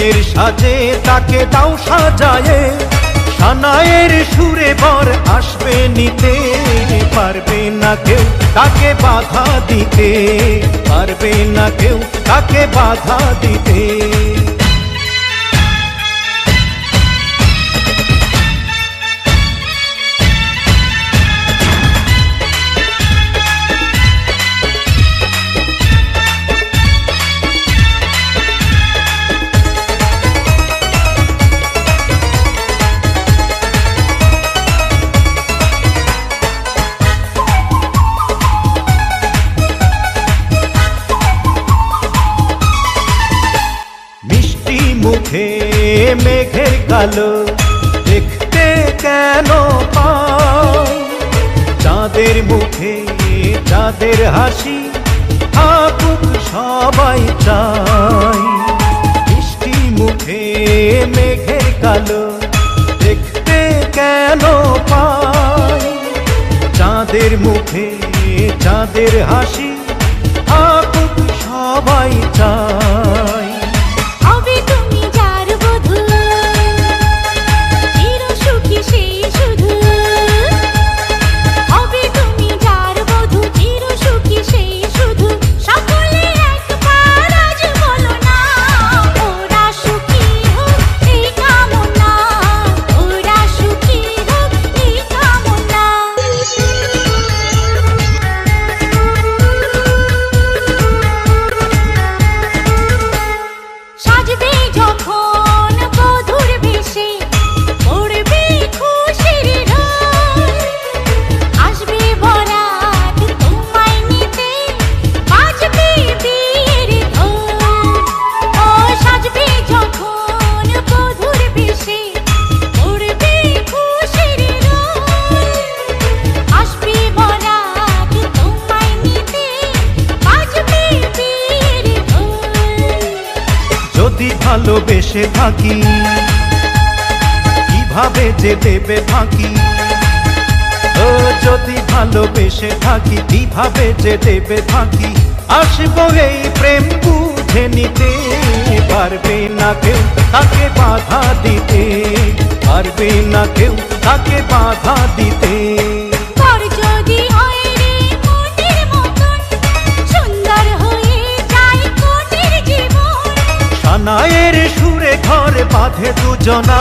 ফুলের সাজে তাকে দাও সাজায়ে, সানায়ের সুরে বর আসবে নিতে, পারবে না কেউ তাকে বাধা দিতে, পারবে না কেউ তাকে বাধা দিতে। মুখে মেঘের কালো দেখতে কেন পাই, চাঁদের মুখে চাঁদের হাসি থাকুক সবাই চাই। মিষ্টি মুখে মেঘের কালো দেখতে কেন পাই, চাঁদের মুখে চাঁদের হাসি থাকুক সবাই চাই। যদি ভালোবেসে থাকি কিভাবে যে দেবে ফাঁকি, ও যদি ভালোবেসে থাকি কিভাবে যে দেবে ফাঁকি। আসবো এই প্রেম বুঝে নিতে, পারবে না কেউ তাকে বাধা দিতে, পারবে না কেউ তাকে বাধা দিতে। সানায়ের সুরে ঘরে বাঁধে দুজনা।